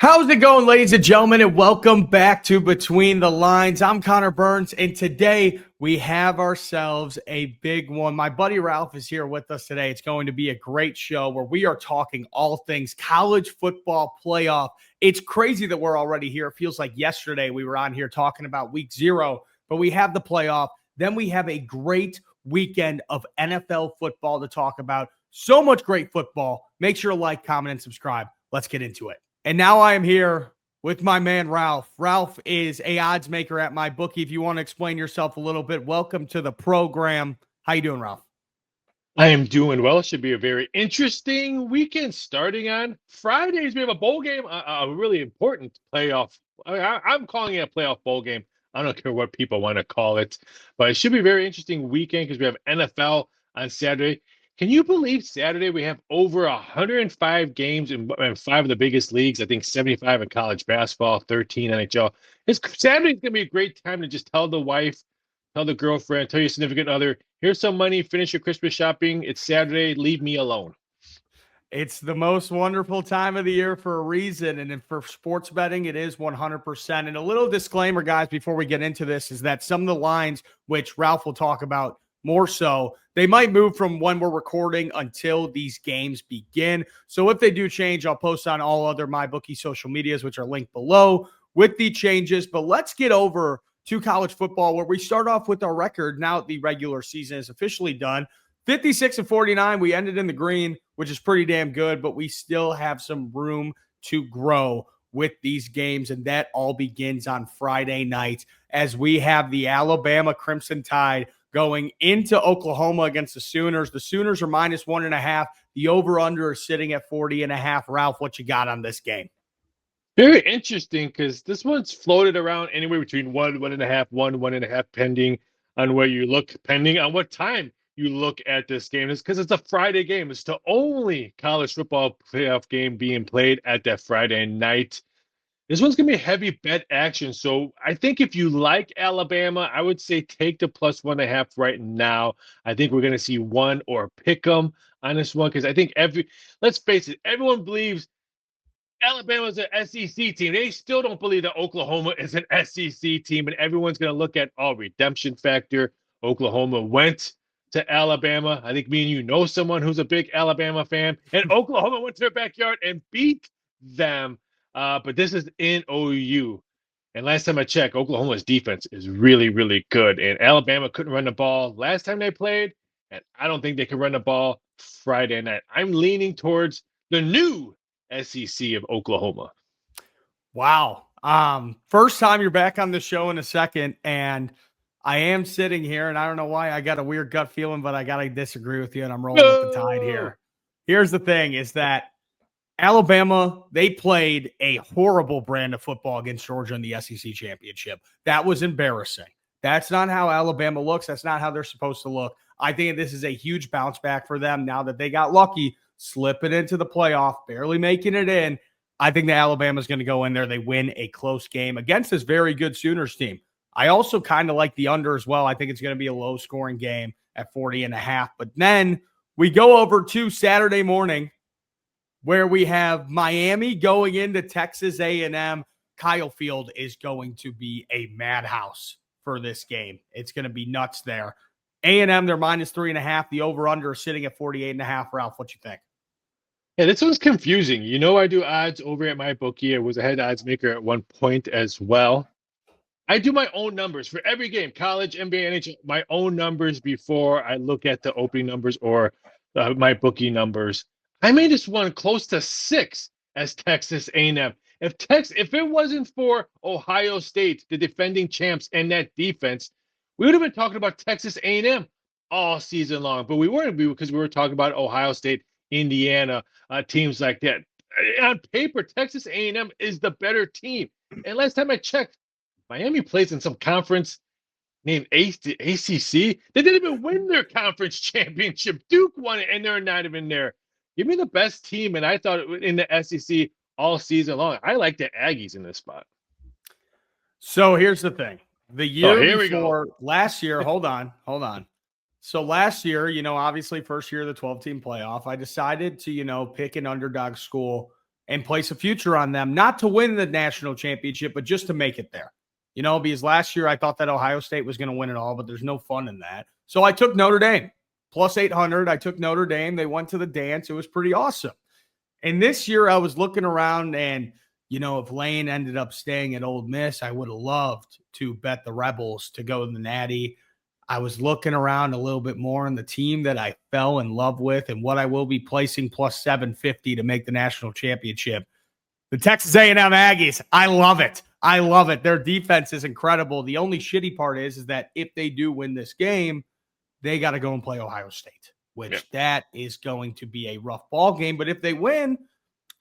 How's it going, ladies and gentlemen, and welcome back to Between the Lines. I'm Connor Burns, and today we have ourselves a big one. My buddy Ralph is here with us today. It's going to be a great show where we are talking all things college football playoff. It's crazy that we're already here. It feels like yesterday we were on here talking about week 0, but we have the playoff. Then we have a great weekend of NFL football to talk about. So much great football. Make sure to like, comment, and subscribe. Let's get into it. And now I am here with my man, Ralph. Ralph is a odds maker at MyBookie. If you want to explain yourself a little bit, welcome to the program. How you doing, Ralph? I am doing well. Should be a very interesting weekend starting on Fridays. We have a bowl game, a really important playoff. I'm calling it a playoff bowl game. I don't care what people want to call it, but it should be a very interesting weekend because we have NFL on Saturday. Can you believe Saturday we have over 105 games in 5 of the biggest leagues? I think 75 in college basketball, 13 NHL. Saturday's going to be a great time to just tell the wife, tell the girlfriend, tell your significant other, here's some money, finish your Christmas shopping. It's Saturday, leave me alone. It's the most wonderful time of the year for a reason. And for sports betting, it is 100%. And a little disclaimer, guys, before we get into this, is that some of the lines, which Ralph will talk about more so, they might move from when we're recording until these games begin. So if they do change, I'll post on all other MyBookie social medias, which are linked below with the changes. But let's get over to college football, where we start off with our record. Now the regular season is officially done. 56-49. We ended in the green, which is pretty damn good, but we still have some room to grow with these games, and that all begins on Friday night as we have the Alabama Crimson Tide going into Oklahoma against the Sooners. The Sooners are -1.5. The over-under is sitting at 40.5. Ralph, what you got on this game? Very interesting because this one's floated around anywhere between 1.5, 1.5, pending on where you look, pending on what time you look at this game. It's because it's a Friday game. It's the only college football playoff game being played at that Friday night. This one's going to be heavy bet action. So I think if you like Alabama, I would say take the +1.5 right now. I think we're going to see one or pick 'em on this one because I think let's face it, everyone believes Alabama's an SEC team. They still don't believe that Oklahoma is an SEC team, and everyone's going to look at redemption factor. Oklahoma went to Alabama. I think me and you know someone who's a big Alabama fan, and Oklahoma went to their backyard and beat them. But this is in OU. And last time I checked, Oklahoma's defense is really, really good. And Alabama couldn't run the ball last time they played. And I don't think they can run the ball Friday night. I'm leaning towards the new SEC of Oklahoma. Wow. First time you're back on the show in a second, and I am sitting here, and I don't know why I got a weird gut feeling, but I got to disagree with you, and I'm rolling with the Tide here. Here's the thing is that Alabama, they played a horrible brand of football against Georgia in the SEC championship. That was embarrassing. That's not how Alabama looks. That's not how they're supposed to look. I think this is a huge bounce back for them now that they got lucky, slipping into the playoff, barely making it in. I think that Alabama's going to go in there. They win a close game against this very good Sooners team. I also kind of like the under as well. I think it's going to be a low-scoring game at 40.5. But then we go over to Saturday morning, where we have Miami going into Texas A&M. Kyle Field is going to be a madhouse for this game. It's going to be nuts there. A&M, they're -3.5. The over-under is sitting at 48.5. Ralph, what you think? Yeah, this one's confusing. You know, I do odds over at MyBookie. I was a head odds maker at one point as well. I do my own numbers for every game, college, NBA, NHL, my own numbers before I look at the opening numbers or MyBookie numbers. I made this one close to 6 as Texas A&M. If it wasn't for Ohio State, the defending champs, and that defense, we would have been talking about Texas A&M all season long. But we weren't, because we were talking about Ohio State, Indiana, teams like that. On paper, Texas A&M is the better team. And last time I checked, Miami plays in some conference named ACC. They didn't even win their conference championship. Duke won it, and they're not even there. Give me the best team, and I thought in the SEC all season long. I like the Aggies in this spot. So here's the thing. The year before last year, hold on. So last year, obviously first year of the 12-team playoff, I decided to, pick an underdog school and place a future on them, not to win the national championship, but just to make it there. Because last year I thought that Ohio State was going to win it all, but there's no fun in that. So I took Notre Dame. Plus 800. I took Notre Dame. They went to the dance. It was pretty awesome. And this year I was looking around and, if Lane ended up staying at Ole Miss, I would have loved to bet the Rebels to go to the Natty. I was looking around a little bit more on the team that I fell in love with and what I will be placing plus 750 to make the national championship. The Texas A&M Aggies. I love it. I love it. Their defense is incredible. The only shitty part is that if they do win this game, they got to go and play Ohio State, which that is going to be a rough ball game. But if they win,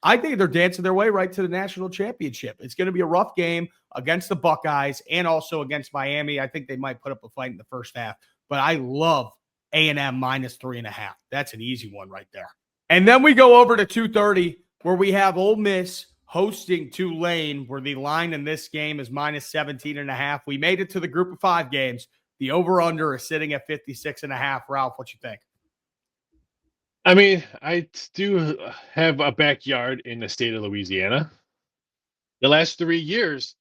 I think they're dancing their way right to the national championship. It's going to be a rough game against the Buckeyes and also against Miami. I think they might put up a fight in the first half, but I love A&M minus 3.5. That's an easy one right there. And then we go over to 230 where we have Ole Miss hosting Tulane, where the line in this game is minus 17.5. We made it to the group of 5 games. The over-under is sitting at 56.5. Ralph, what you think? I mean, I do have a backyard in the state of Louisiana. The last 3 years,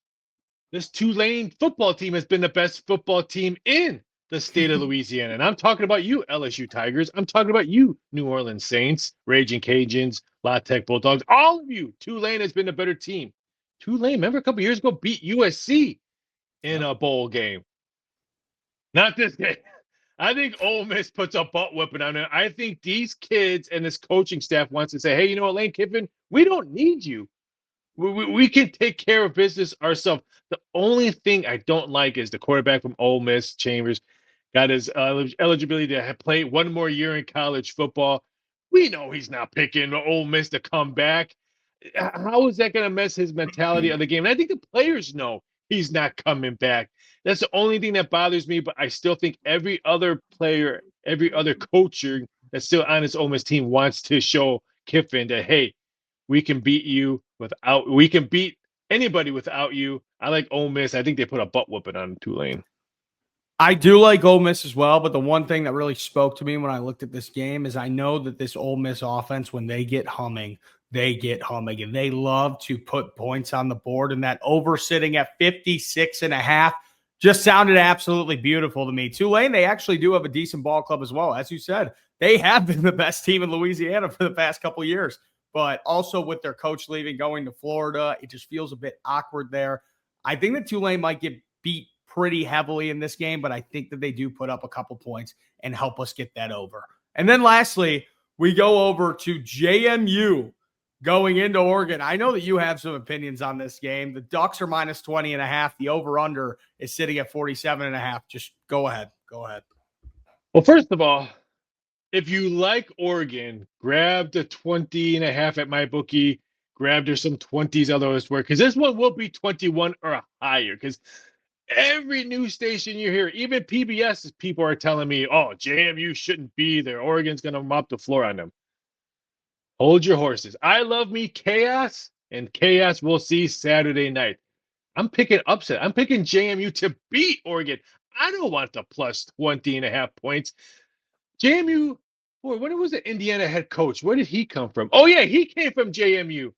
this Tulane football team has been the best football team in the state of Louisiana. And I'm talking about you, LSU Tigers. I'm talking about you, New Orleans Saints, Raging Cajuns, La Tech Bulldogs. All of you, Tulane has been a better team. Tulane, remember a couple years ago, beat USC in a bowl game. Not this game. I think Ole Miss puts a butt whipping on it. I think these kids and this coaching staff wants to say, hey, you know what, Lane Kiffin, we don't need you. We can take care of business ourselves. The only thing I don't like is the quarterback from Ole Miss, Chambers, got his eligibility to play one more year in college football. We know he's not picking Ole Miss to come back. How is that going to mess his mentality of the game? And I think the players know he's not coming back. That's the only thing that bothers me, but I still think every other player, every other coacher that's still on his Ole Miss team wants to show Kiffin that, hey, we can beat anybody without you. I like Ole Miss. I think they put a butt whooping on Tulane. I do like Ole Miss as well, but the one thing that really spoke to me when I looked at this game is I know that this Ole Miss offense, when they get humming, and they love to put points on the board, and that over sitting at 56.5 just sounded absolutely beautiful to me. Tulane, they actually do have a decent ball club as well. As you said, they have been the best team in Louisiana for the past couple of years, but also with their coach leaving, going to Florida, it just feels a bit awkward there. I think that Tulane might get beat pretty heavily in this game, but I think that they do put up a couple points and help us get that over. And then lastly, we go over to JMU going into Oregon. I know that you have some opinions on this game. The Ducks are minus 20.5. The over-under is sitting at 47.5. Just go ahead. Go ahead. Well, first of all, if you like Oregon, grab the 20.5 at MyBookie. Grab there's some 20s others where, because this one will be 21 or higher. Because every news station you hear, even PBS, people are telling me, oh, JMU shouldn't be there. Oregon's going to mop the floor on them. Hold your horses. I love me chaos, and chaos we'll see Saturday night. I'm picking upset. I'm picking JMU to beat Oregon. I don't want the plus 20.5 points. JMU, boy, when was the Indiana head coach? Where did he come from? Oh, yeah, he came from JMU.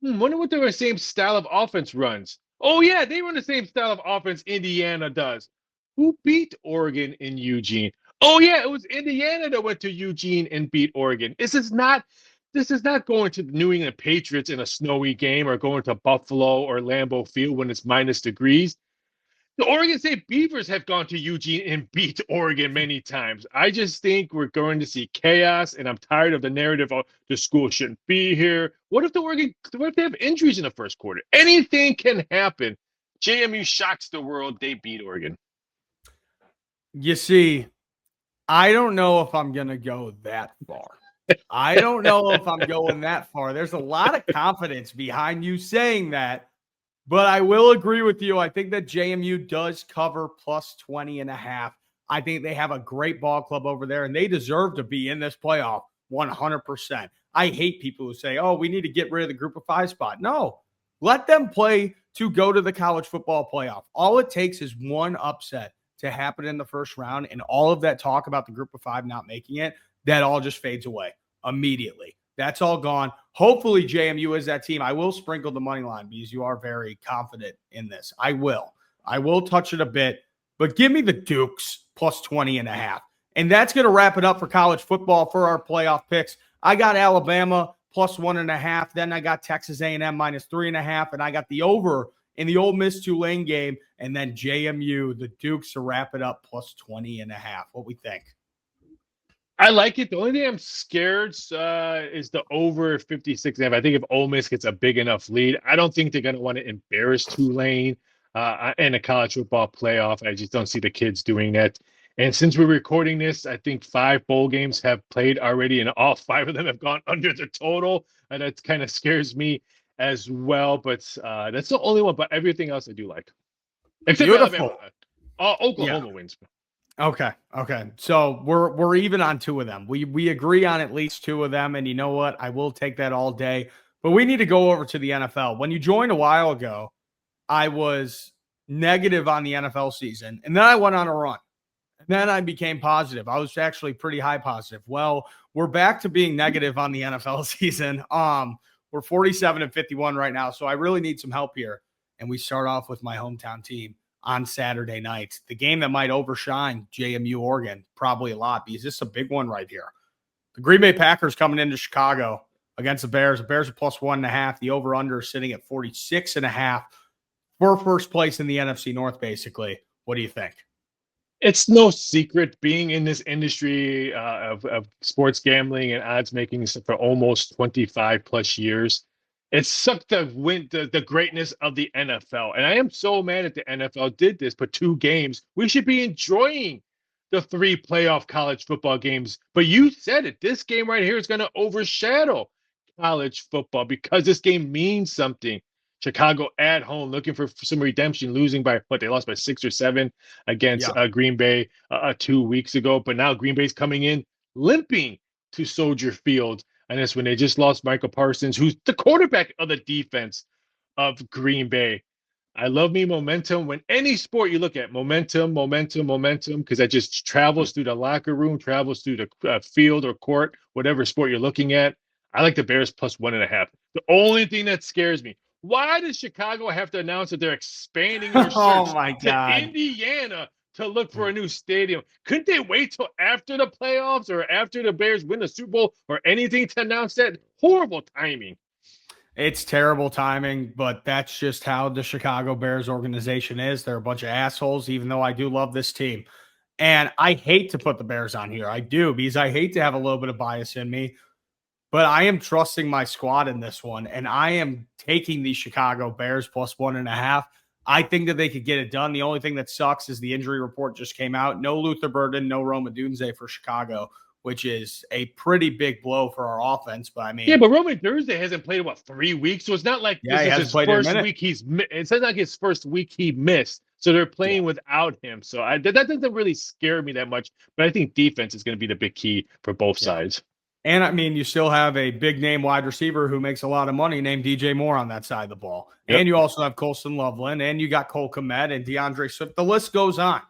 Wonder what the same style of offense runs. Oh, yeah, they run the same style of offense Indiana does. Who beat Oregon in Eugene? Oh, yeah, it was Indiana that went to Eugene and beat Oregon. This is not going to the New England Patriots in a snowy game or going to Buffalo or Lambeau Field when it's minus degrees. The Oregon State Beavers have gone to Eugene and beat Oregon many times. I just think we're going to see chaos, and I'm tired of the narrative of the school shouldn't be here. What if they have injuries in the first quarter? Anything can happen. JMU shocks the world. They beat Oregon. You see, I don't know if I'm going to go that far. I don't know if I'm going that far. There's a lot of confidence behind you saying that, but I will agree with you. I think that JMU does cover plus 20.5. I think they have a great ball club over there, and they deserve to be in this playoff 100%. I hate people who say, oh, we need to get rid of the group of 5 spot. No, let them play to go to the college football playoff. All it takes is one upset to happen in the first round, and all of that talk about the group of 5 not making it, that all just fades away immediately. That's all gone. Hopefully, JMU is that team. I will sprinkle the money line because you are very confident in this. I will. I will touch it a bit, but give me the Dukes plus 20.5. And that's going to wrap it up for college football for our playoff picks. I got Alabama plus 1.5. Then I got Texas A&M minus 3.5. And I got the over in the Ole Miss Tulane game. And then JMU, the Dukes, to wrap it up plus 20.5. What we think? I like it. The only thing I'm scared is the over 56.5. I think if Ole Miss gets a big enough lead, I don't think they're going to want to embarrass Tulane in a college football playoff. I just don't see the kids doing that. And since we're recording this, I think 5 bowl games have played already, and all 5 of them have gone under the total. And that kind of scares me as well. But that's the only one. But everything else I do like. Except Beautiful. Alabama. Oklahoma wins. Okay. So we're even on 2 of them. We agree on at least 2 of them, and you know what? I will take that all day. But we need to go over to the NFL. When you joined a while ago, I was negative on the NFL season, and then I went on a run. And then I became positive. I was actually pretty high positive. Well, we're back to being negative on the NFL season. We're 47-51 right now, so I really need some help here. And we start off with my hometown team on Saturday night. The game that might overshine JMU Oregon probably a lot because this is a big one right here. The Green Bay Packers coming into Chicago against the Bears. The Bears are plus 1.5. The over-under is sitting at 46.5 for first place in the NFC North, basically. What do you think? It's no secret being in this industry of sports gambling and odds making for almost 25 plus years. It sucked to win the greatness of the NFL. And I am so mad that the NFL did this, but 2 games. We should be enjoying the 3 playoff college football games. But you said it. This game right here is going to overshadow college football because this game means something. Chicago at home looking for some redemption, losing by they lost by 6 or 7 against Green Bay 2 weeks ago. But now Green Bay's coming in limping to Soldier Field. And that's when they just lost Michael Parsons, who's the quarterback of the defense of Green Bay. I love me momentum. When any sport you look at, momentum, because that just travels through the locker room, travels through the field or court, whatever sport you're looking at. I like the Bears plus 1.5. The only thing that scares me, why does Chicago have to announce that they're expanding their search to Indiana to look for a new stadium? Couldn't they wait till after the playoffs or after the Bears win the Super Bowl or anything to announce that? Horrible timing. It's terrible timing, but that's just how the Chicago Bears organization is. They're a bunch of assholes, even though I do love this team. And I hate to put the Bears on here. I do, because I hate to have a little bit of bias in me. But I am trusting my squad in this one, and I am taking the Chicago Bears plus 1.5. I think that they could get it done. The only thing that sucks is the injury report just came out. No Luther Burden, no Rome Odunze for Chicago, which is a pretty big blow for our offense. But I mean, yeah, but Rome Odunze hasn't played in 3 weeks, so it's not like this is his first week. It's not like his first week he missed. So they're playing without him. So that doesn't really scare me that much. But I think defense is going to be the big key for both sides. And I mean, you still have a big name wide receiver who makes a lot of money named DJ Moore on that side of the ball. Yep. And you also have Colston Loveland, and you got Cole Kmet and DeAndre Swift. The list goes on.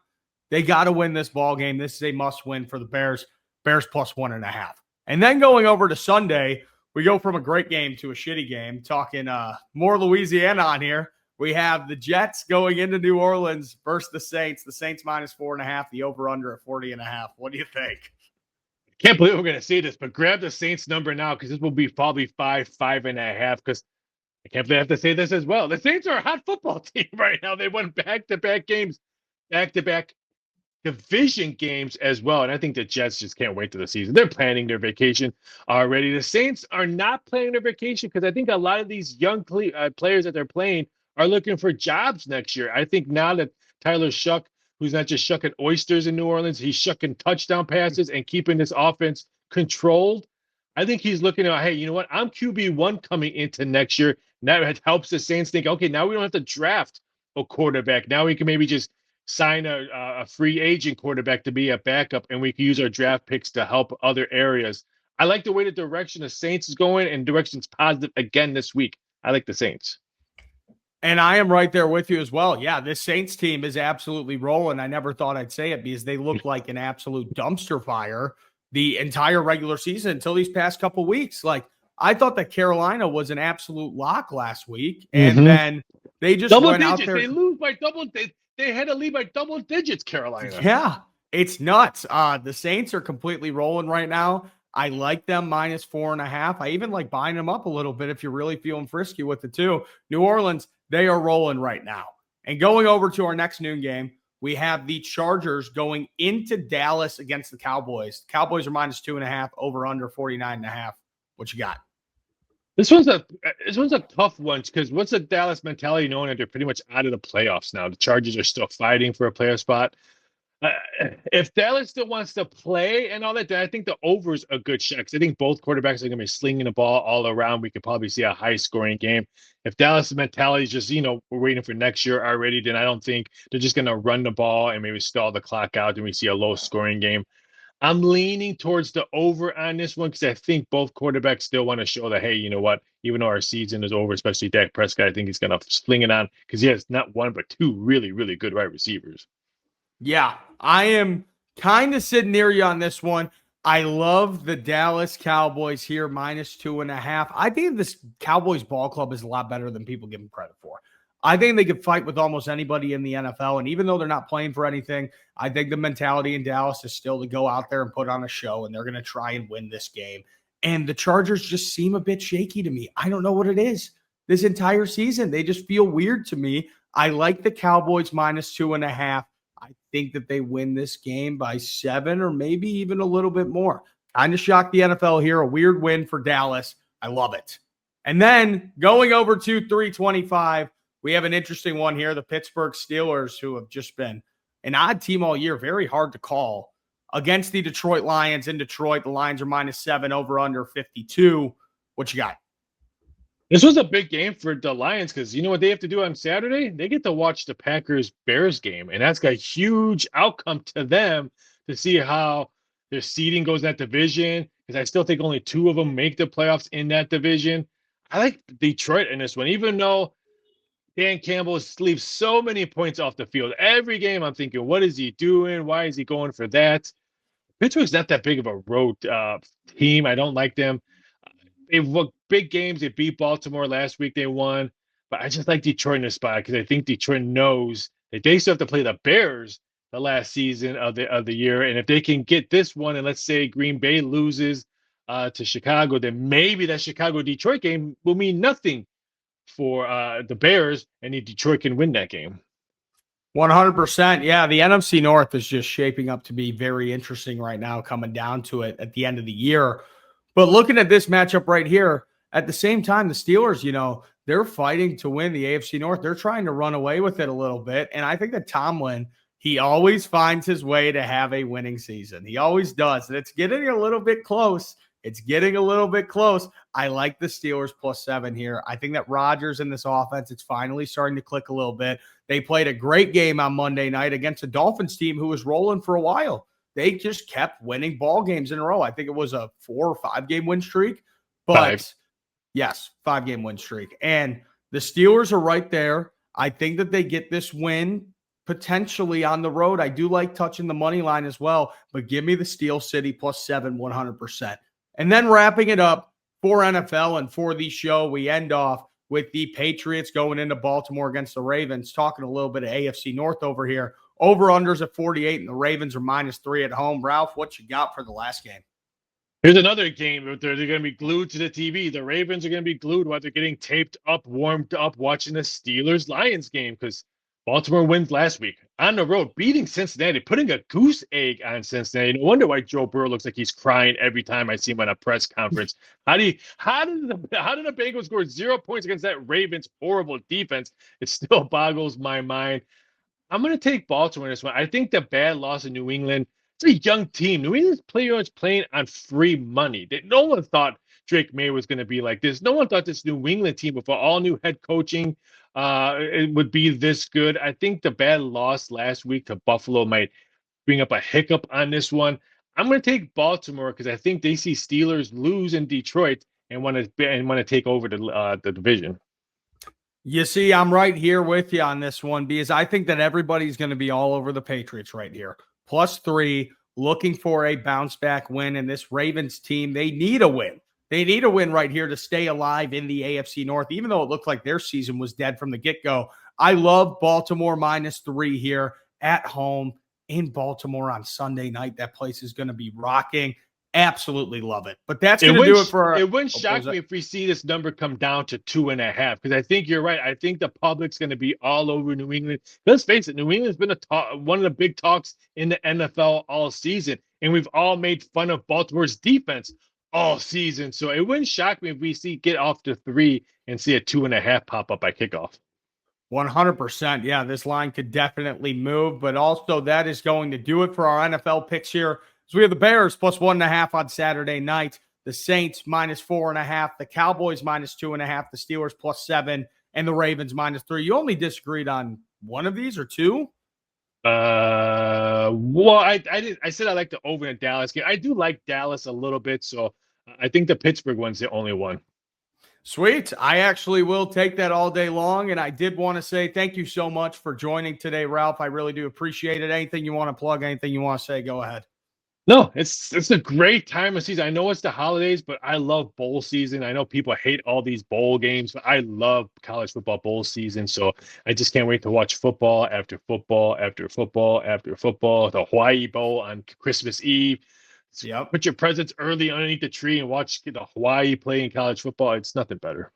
They got to win this ball game. This is a must win for the Bears. Bears plus 1.5. And then going over to Sunday, we go from a great game to a shitty game. Talking more Louisiana on here. We have the Jets going into New Orleans versus the Saints. The Saints minus 4.5. The over under at 40.5. What do you think? Can't believe we're going to see this, but grab the Saints number now because this will be probably 5.5. Because I can't believe I have to say this as well. The Saints are a hot football team right now. They won back-to-back games, back-to-back division games as well. And I think the Jets just can't wait to the season. They're planning their vacation already. The Saints are not planning their vacation because I think a lot of these young players that they're playing are looking for jobs next year. I think now that Tyler Shough, who's not just shucking oysters in New Orleans, he's shucking touchdown passes and keeping this offense controlled. I think he's looking at, hey, you know what? I'm QB1 coming into next year. Now it helps the Saints think, okay, now we don't have to draft a quarterback. Now we can maybe just sign a free agent quarterback to be a backup, and we can use our draft picks to help other areas. I like the way the direction the Saints is going, and direction's positive again this week. I like the Saints. And I am right there with you as well. Yeah, this Saints team is absolutely rolling. I never thought I'd say it because they look like an absolute dumpster fire the entire regular season until these past couple weeks. Like, I thought that Carolina was an absolute lock last week, and then they just double went digits. out there. They lose by double. They had to lead by double digits. Carolina. Yeah, it's nuts. The Saints are completely rolling right now. I like them -4.5. I even like buying them up a little bit if you're really feeling frisky with the two. New Orleans, they are rolling right now. And going over to our next noon game, we have the Chargers going into Dallas against the Cowboys. Cowboys are -2.5, over under 49.5. What you got? This one's a tough one because what's the Dallas mentality knowing that they're pretty much out of the playoffs now? The Chargers are still fighting for a playoff spot. If Dallas still wants to play and all that, then I think the over is a good shot. I think both quarterbacks are going to be slinging the ball all around. We could probably see a high-scoring game. If Dallas' mentality is just, we're waiting for next year already, then I don't think they're just going to run the ball and maybe stall the clock out, and we see a low-scoring game. I'm leaning towards the over on this one because I think both quarterbacks still want to show that, hey, you know what? Even though our season is over, especially Dak Prescott, I think he's going to sling it on because he has not one but two really, really good wide receivers. Yeah, I am kind of sitting near you on this one. I love the Dallas Cowboys here, -2.5. I think this Cowboys ball club is a lot better than people give them credit for. I think they could fight with almost anybody in the NFL. And even though they're not playing for anything, I think the mentality in Dallas is still to go out there and put on a show, and they're going to try and win this game. And the Chargers just seem a bit shaky to me. I don't know what it is. This entire season, they just feel weird to me. I like the Cowboys -2.5. I think that they win this game by 7 or maybe even a little bit more. Kind of shocked the NFL here. A weird win for Dallas. I love it. And then going over to 325, we have an interesting one here. The Pittsburgh Steelers, who have just been an odd team all year, very hard to call, against the Detroit Lions in Detroit. The Lions are -7, over under 52. What you got? This was a big game for the Lions because you know what they have to do on Saturday? They get to watch the Packers-Bears game, and that's got a huge outcome to them to see how their seeding goes in that division because I still think only 2 of them make the playoffs in that division. I like Detroit in this one, even though Dan Campbell leaves so many points off the field. Every game I'm thinking, what is he doing? Why is he going for that? Pittsburgh's not that big of a road team. I don't like them. They've looked big games. They beat Baltimore last week. They won. But I just like Detroit in this spot because I think Detroit knows that they still have to play the Bears the last season of the year. And if they can get this one, and let's say Green Bay loses to Chicago, then maybe that Chicago-Detroit game will mean nothing for the Bears, and Detroit can win that game. 100%. Yeah, the NFC North is just shaping up to be very interesting right now, coming down to it at the end of the year. But looking at this matchup right here, at the same time, the Steelers, they're fighting to win the AFC North. They're trying to run away with it a little bit. And I think that Tomlin, he always finds his way to have a winning season. He always does. And it's getting a little bit close. I like the Steelers +7 here. I think that Rodgers in this offense, it's finally starting to click a little bit. They played a great game on Monday night against a Dolphins team who was rolling for a while. They just kept winning ball games in a row. I think it was a 4 or 5 game win streak. But yes, 5-game win streak. And the Steelers are right there. I think that they get this win potentially on the road. I do like touching the money line as well, but give me the Steel City +7, 100%. And then wrapping it up for NFL and for the show, we end off with the Patriots going into Baltimore against the Ravens, talking a little bit of AFC North over here. Over-unders at 48, and the Ravens are -3 at home. Ralph, what you got for the last game? Here's another game. They're going to be glued to the TV. The Ravens are going to be glued while they're getting taped up, warmed up, watching the Steelers-Lions game because Baltimore wins last week on the road, beating Cincinnati, putting a goose egg on Cincinnati. No wonder why Joe Burrow looks like he's crying every time I see him at a press conference. How did the Bengals score 0 points against that Ravens horrible defense? It still boggles my mind. I'm going to take Baltimore in this one. I think the bad loss in New England, it's a young team. New England's players playing on free money. No one thought Drake May was going to be like this. No one thought this New England team, with all new head coaching, it would be this good. I think the bad loss last week to Buffalo might bring up a hiccup on this one. I'm going to take Baltimore because I think they see Steelers lose in Detroit and want to take over the division. You see, I'm right here with you on this one because I think that everybody's going to be all over the Patriots right here. +3, looking for a bounce back win. And this Ravens team, they need a win. They need a win right here to stay alive in the AFC North, even though it looked like their season was dead from the get-go. I love Baltimore -3 here at home in Baltimore on Sunday night. That place is going to be rocking. Absolutely love it. But that's going to do it for our— It wouldn't shock me if we see this number come down to 2.5, because I think you're right. I think the public's going to be all over New England. Let's face it, New England's been one of the big talks in the NFL all season, and we've all made fun of Baltimore's defense all season. So it wouldn't shock me if we get off to 3 and see a 2.5 pop up by kickoff. 100%. Yeah, this line could definitely move, but also that is going to do it for our NFL picks here. So we have the Bears +1.5 on Saturday night, the Saints -4.5, the Cowboys -2.5, the Steelers +7, and the Ravens -3. You only disagreed on one of these or two? Well, I said I like the over in Dallas game. I do like Dallas a little bit, so I think the Pittsburgh one's the only one. Sweet. I actually will take that all day long. And I did want to say thank you so much for joining today, Ralph. I really do appreciate it. Anything you want to plug, anything you want to say, go ahead. No, it's a great time of season. I know it's the holidays, but I love bowl season. I know people hate all these bowl games, but I love college football bowl season. So I just can't wait to watch football after football after football after football. The Hawaii Bowl on Christmas Eve. Yep. Put your presents early underneath the tree and watch the Hawaii play in college football. It's nothing better.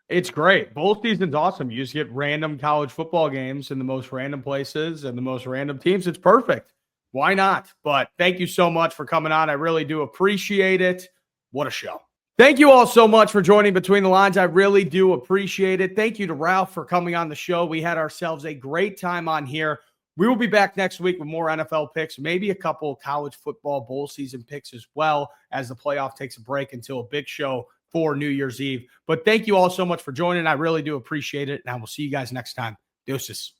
It's great. Bowl season's awesome. You just get random college football games in the most random places and the most random teams. It's perfect. Why not? But thank you so much for coming on. I really do appreciate it. What a show. Thank you all so much for joining Between the Lines. I really do appreciate it. Thank you to Ralph for coming on the show. We had ourselves a great time on here. We will be back next week with more NFL picks, maybe a couple of college football bowl season picks as well, as the playoff takes a break until a big show for New Year's Eve. But thank you all so much for joining. I really do appreciate it. And I will see you guys next time. Deuces.